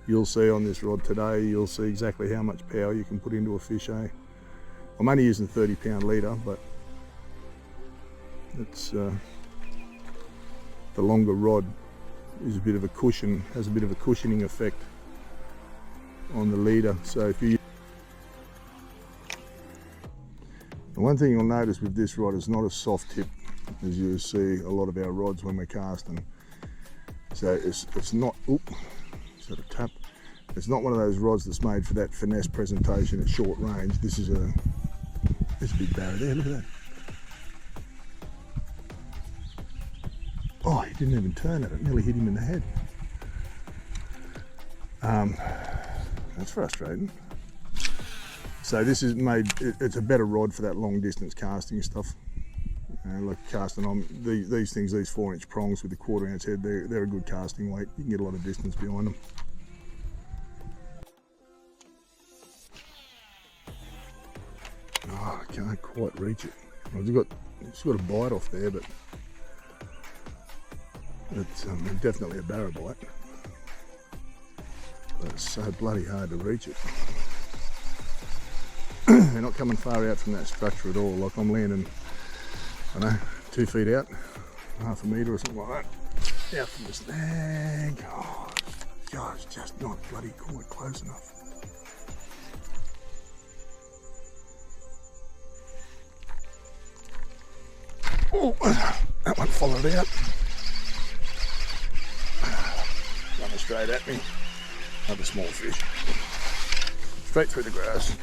you'll see on this rod today, you'll see exactly how much power you can put into a fish, eh? I'm only using 30-pound leader, but it's the longer rod is a bit of a cushion, has a bit of a cushioning effect on the leader. So if you, the one thing you'll notice with this rod is not a soft tip as you see a lot of our rods when we're casting. So it's not, oop, sort of tap. It's not one of those rods that's made for that finesse presentation at short range. There's a big barra there, look at that. Oh, he didn't even turn at it, nearly hit him in the head. That's frustrating. So this is made, it's a better rod for that long distance casting stuff. Like casting on these things, these 4-inch prongs with the 1/4 ounce head, they're a good casting weight. You can get a lot of distance behind them. Oh, I can't quite reach it. It's got a bite off there, but it's definitely a barra bite. But it's so bloody hard to reach it. They're not coming far out from that structure at all. Like I'm landing, I don't know, 2 feet out, half a metre or something like that, out from the snag. Oh, God, it's just not bloody quite close enough. Oh, that one followed out. Running straight at me. Another small fish. Straight through the grass.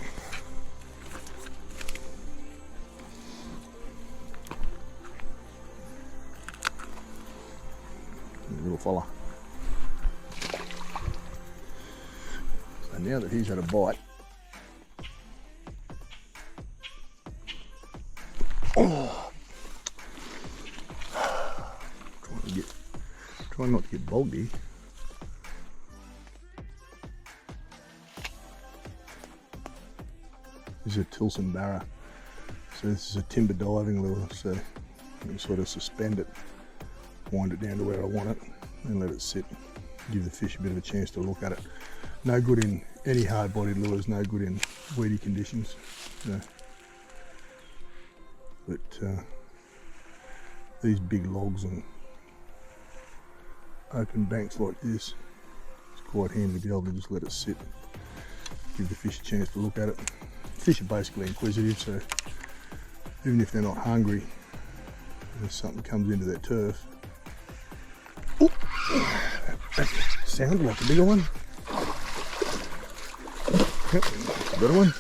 Little fella. So now that he's had a bite, oh, trying not to get boggy. This is a Tilson Barra. So this is a timber diving lure, so you can sort of suspend it, wind it down to where I want it, and let it sit. Give the fish a bit of a chance to look at it. No good in any hard-bodied lures, no good in weedy conditions. So, but these big logs and open banks like this, it's quite handy to be able to just let it sit. Give the fish a chance to look at it. Fish are basically inquisitive, so even if they're not hungry, if something comes into their turf. Ooh, that sounded like a bigger one. Yep, a better one.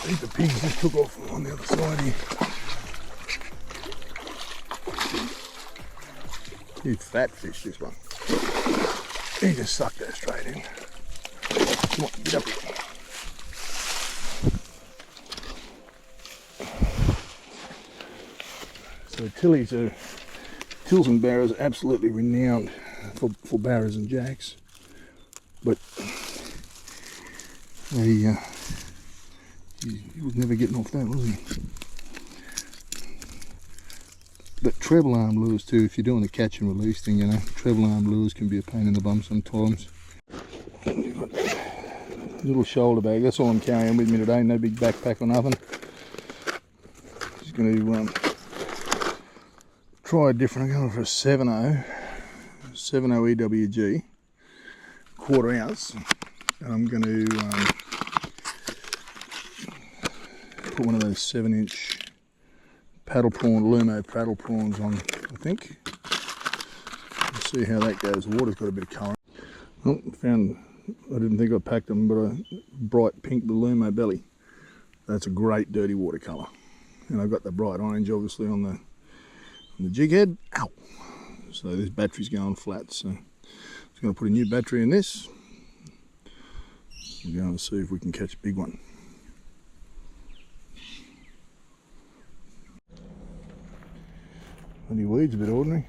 Heap of pigs just took off on the other side here. Huge fat fish, this one. He just sucked that straight in. Come on, get up here. So Tilson Barras are absolutely renowned for barras and jacks, but he was never getting off that, was he? But treble arm lures too, if you're doing the catch and release thing, you know, treble arm lures can be a pain in the bum sometimes. Little shoulder bag, that's all I'm carrying with me today, no big backpack or nothing. Just going to try a different, I'm going for a 7.0 EWG, 1/4 ounce, and I'm going to put one of those 7-inch paddle prawn, Lumo paddle prawns on, I think. Let's see how that goes. The water's got a bit of colour. Oh, I didn't think I packed them, but a bright pink Lumo belly. That's a great dirty watercolour. And I've got the bright orange obviously on the jig head. Ow! So this battery's going flat, so I'm just going to put a new battery in this. We're going to see if we can catch a big one. Bloody weed's a bit ordinary.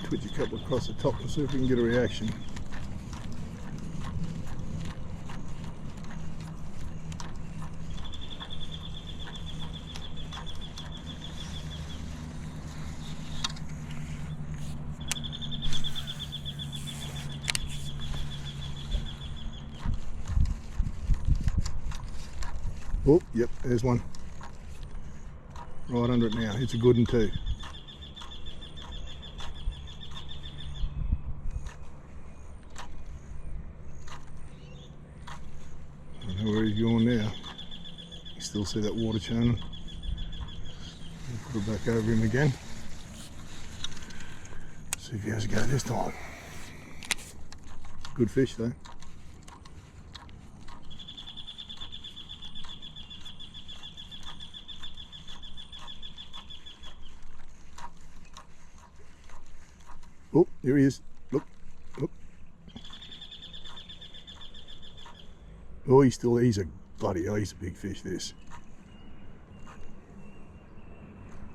Twitch a couple across the top and see if we can get a reaction. Oh, yep, there's one. Right under it now. It's a good one too. I don't know where he's going now. You still see that water churning. I'll put it back over him again. See if he has a go this time. Good fish though. Oh, here he is. Look, look. Oh, he's a bloody hell, he's a big fish, this.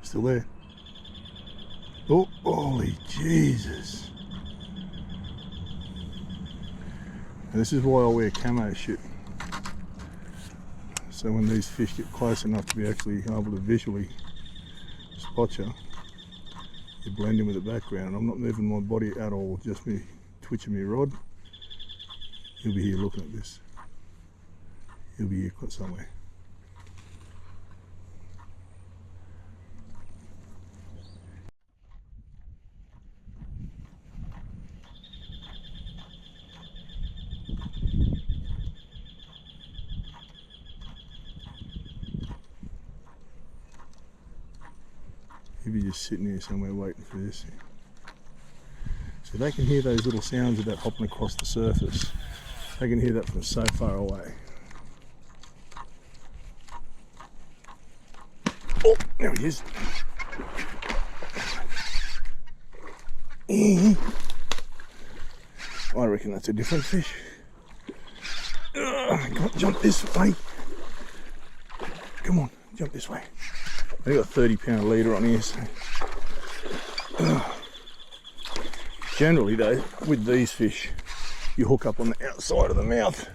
Still there. Oh, holy Jesus. And this is why I wear camo shit. So when these fish get close enough to be actually able to visually spot you, you blend in with the background. And I'm not moving my body at all, just me twitching my rod. He'll be here looking at this. He'll be here somewhere. He'll be just sitting here somewhere waiting for this. So they can hear those little sounds about hopping across the surface. They can hear that from so far away. Oh, there he is. I reckon that's a different fish. Come on, jump this way. Come on, jump this way. I've got a 30-pound leader on here. So. Generally though, with these fish, you hook up on the outside of the mouth.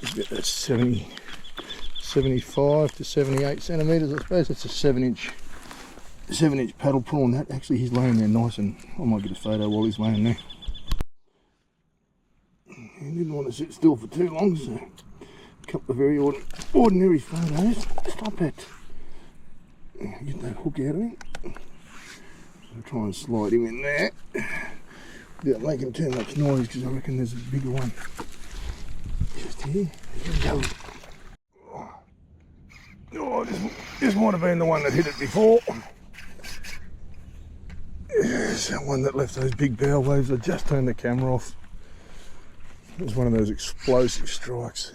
You get that 75 to 78 centimetres, I suppose. It's a 7-inch paddle prawn. That actually, he's laying there nice, and I might get a photo while he's laying there. He didn't want to sit still for too long, so a couple of very ordinary photos. Stop it. Get that hook out of him. I'll try and slide him in there without making too much noise, because I reckon there's a bigger one just here. Here we go. Oh, this might have been the one that hit it before. It's that one that left those big bow waves. I just turned the camera off. It was one of those explosive strikes.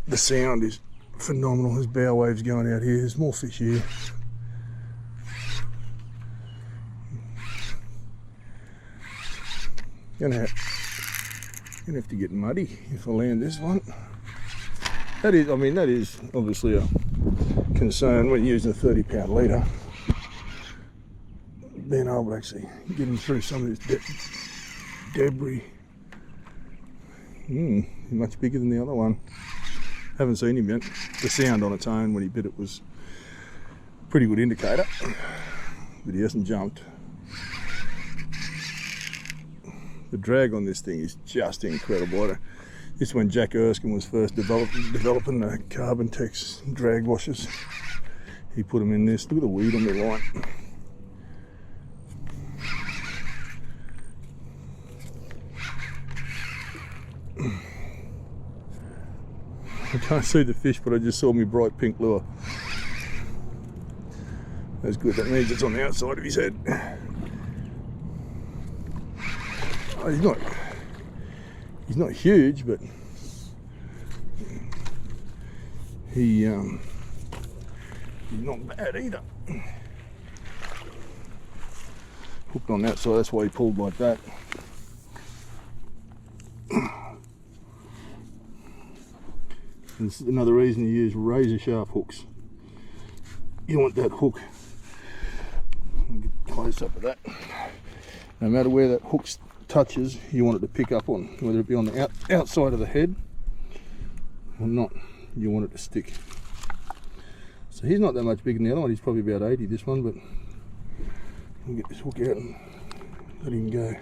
The sound is phenomenal. There's bow waves going out here. There's more fish here. Gonna have to get muddy if I land this one. That is obviously a concern when using a 30-pound leader. Being able to actually get him through some of this debris. Much bigger than the other one. Haven't seen him yet. The sound on its own when he bit it was a pretty good indicator, but he hasn't jumped. The drag on this thing is just incredible. This is when Jack Erskine was first developing the Carbon Tex drag washers. He put them in this. Look at the weed on the line. I can't see the fish, but I just saw my bright pink lure. That's good. That means it's on the outside of his head. Oh, he's not huge, but he's not bad either. Hooked on that side, that's why he pulled like that. And this is another reason you use razor sharp hooks. You want that hook. I'll get close up of that. No matter where that hook touches, you want it to pick up on, whether it be on the outside of the head or not. You want it to stick. So he's not that much bigger than the other one. He's probably about 80, this one, but I'll get this hook out and let him go.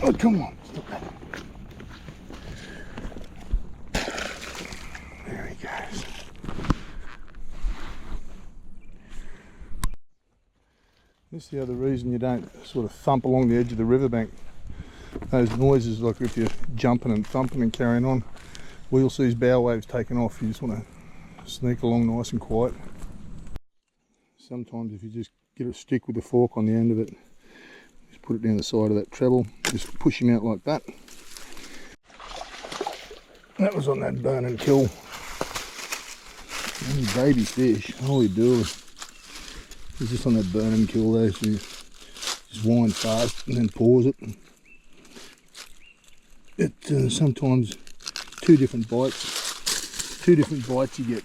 Oh, come on, stop that. There he goes. This is the other reason you don't sort of thump along the edge of the riverbank. Those noises, like if you're jumping and thumping and carrying on, we'll see bow waves taking off. You just want to sneak along nice and quiet. Sometimes if you just get a stick with a fork on the end of it, just put it down the side of that treble, just push him out like that. That was on that burn and kill. Baby fish, holy dooly. It's just on that burn and kill there, so you just wind fast and then pause it. Sometimes two different bites you get.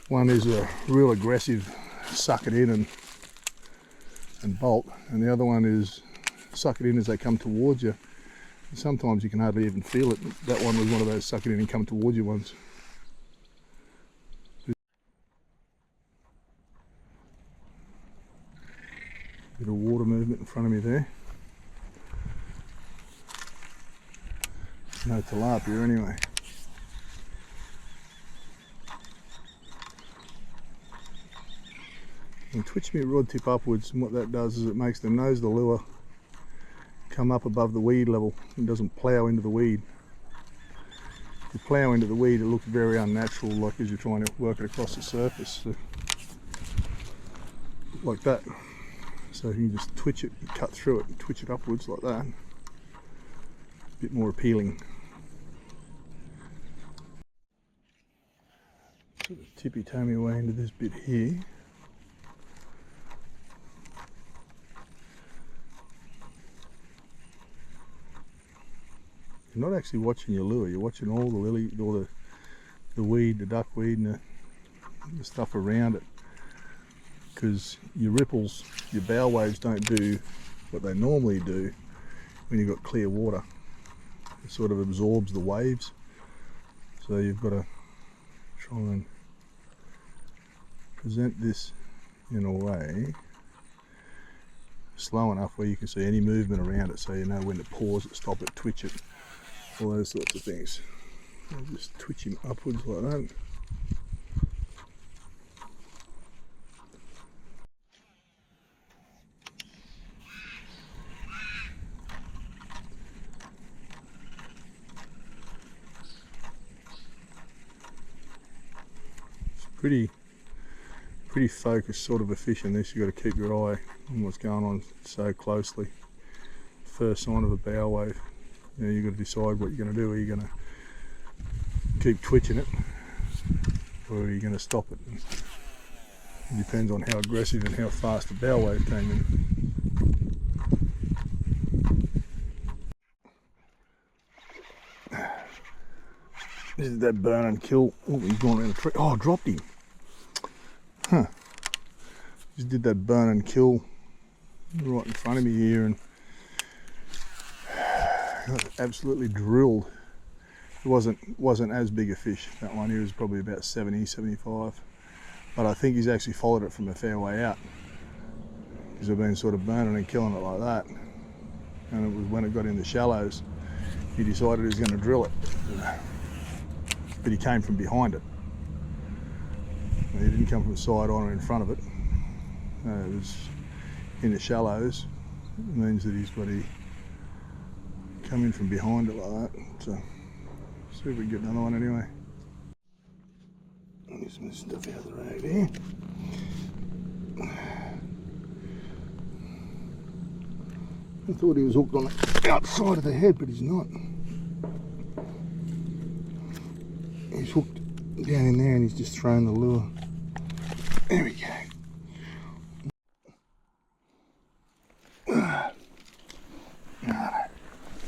One is a real aggressive suck it in and bolt, and the other one is suck it in as they come towards you. And sometimes you can hardly even feel it. That one was one of those suck it in and come towards you ones. Bit of water movement in front of me there. No tilapia anyway. And twitch my rod tip upwards, and what that does is it makes the nose of the lure come up above the weed level and doesn't plough into the weed. If you plough into the weed, it looks very unnatural, like as you're trying to work it across the surface. So, like that. So you can just twitch it, cut through it, and twitch it upwards like that. A bit more appealing. Sort of tippy-toe my way into this bit here. You're not actually watching your lure, you're watching all the lily, all the weed, the duckweed and the stuff around it. Because your ripples, your bow waves don't do what they normally do when you've got clear water. It sort of absorbs the waves. So you've got to try and present this in a way slow enough where you can see any movement around it, so you know when to pause it, stop it, twitch it, all those sorts of things. I'll just twitch him upwards like that. It's pretty focused sort of a fish in this. You've got to keep your eye on what's going on so closely. First sign of a bow wave, you know, you've got to decide what you're going to do. Are you going to keep twitching it, or are you going to stop it? It depends on how aggressive and how fast the bow wave came in. This is that burn and kill. Oh, he's gone around the tree. Oh, I dropped him. Huh. Just did that burn and kill right in front of me here, and got absolutely drilled. It wasn't as big a fish. That one here was probably about 70, 75. But I think he's actually followed it from a fair way out, because I've been sort of burning and killing it like that. And it was when it got in the shallows, he decided he was going to drill it. But he came from behind it. He didn't come from the side on or in front of it. It was in the shallows. It means that he's got to come in from behind it like that. So, see if we can get another one anyway. Get some stuff out of the road here. I thought he was hooked on the outside of the head, but he's not. He's hooked down in there and he's just thrown the lure. There we go.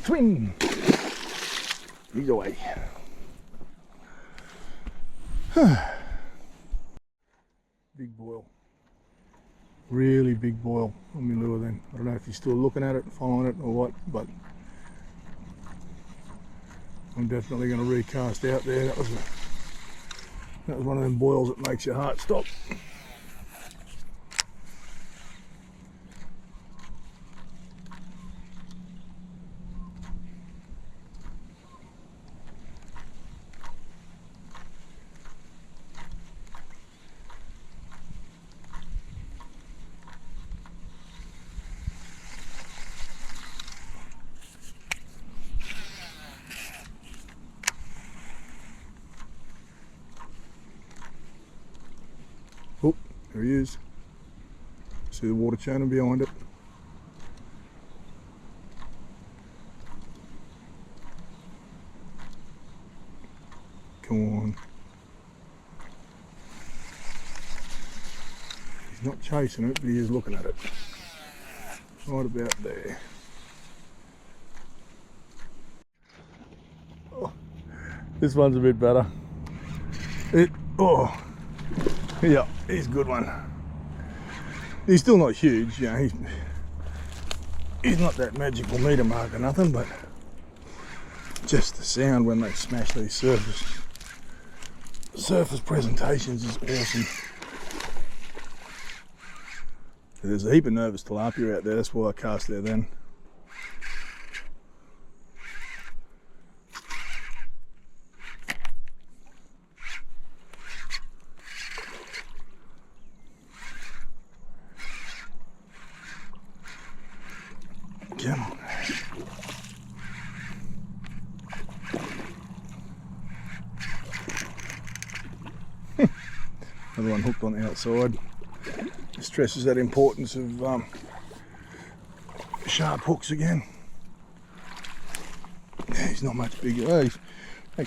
Swing! He's away. Big boil. Really big boil on my lure then. I don't know if he's still looking at it, following it or what, but I'm definitely going to recast out there. That was one of them boils that makes your heart stop. There he is. See the water channel behind it? Come on. He's not chasing it, but he is looking at it. Right about there. Oh, this one's a bit better. Oh, yeah, he's a good one. He's still not huge, you know, he's not that magical meter mark or nothing, but just the sound when they smash these surface presentations is awesome. There's a heap of nervous tilapia out there, that's why I cast there then. Come on. Another one hooked on the outside. It stresses that importance of sharp hooks again. Yeah, he's not much bigger. Well,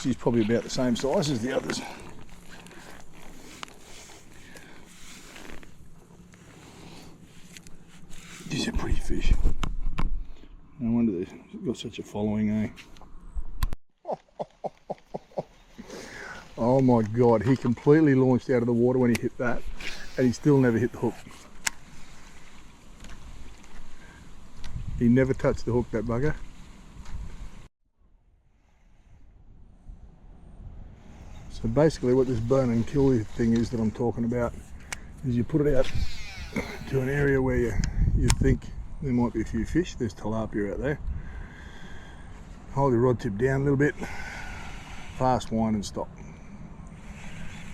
he's probably about the same size as the others. He's a pretty fish. No wonder they've got such a following, eh? Oh my God, he completely launched out of the water when he hit that, and he still never hit the hook. He never touched the hook, that bugger. So basically what this burn and kill thing is that I'm talking about is you put it out to an area where you think there might be a few fish. There's tilapia out there. Hold your rod tip down a little bit, fast wind and stop.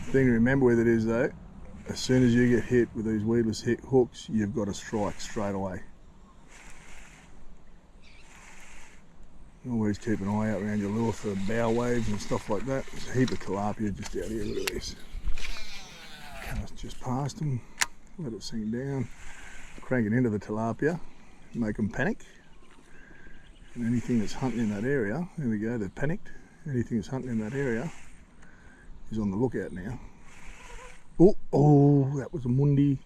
The thing to remember with it is though, as soon as you get hit with these weedless hooks, you've got to strike straight away. Always keep an eye out around your lure for bow waves and stuff like that. There's a heap of tilapia just out here, look at this. Cast just past them, let it sink down, crank it into the tilapia, make them panic. And anything that's hunting in that area, there we go, they've panicked. Anything that's hunting in that area is on the lookout now. Oh, that was a mundi.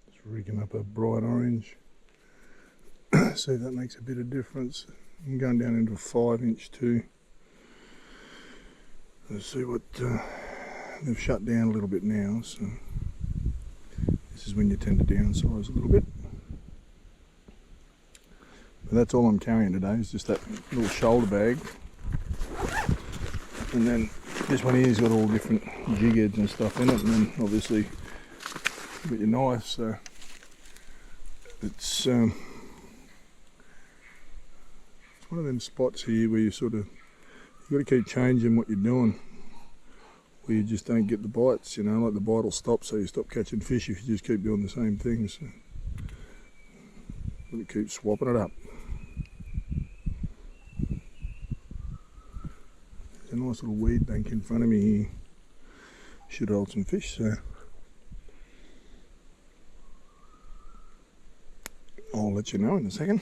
Just rigging up a bright orange. See, that makes a bit of difference. I'm going down into a 5-inch too. Let's see what they've shut down a little bit now. So this is when you tend to downsize a little bit. But that's all I'm carrying today, is just that little shoulder bag. And then this one here's got all different jig heads and stuff in it, and then obviously you've got your knife, so it's one of them spots here where you sort of, you've got to keep changing what you're doing, where you just don't get the bites, you know, like the bite will stop, so you stop catching fish if you just keep doing the same thing. So you've got to keep swapping it up. There's a nice little weed bank in front of me here. Should hold some fish, so I'll let you know in a second.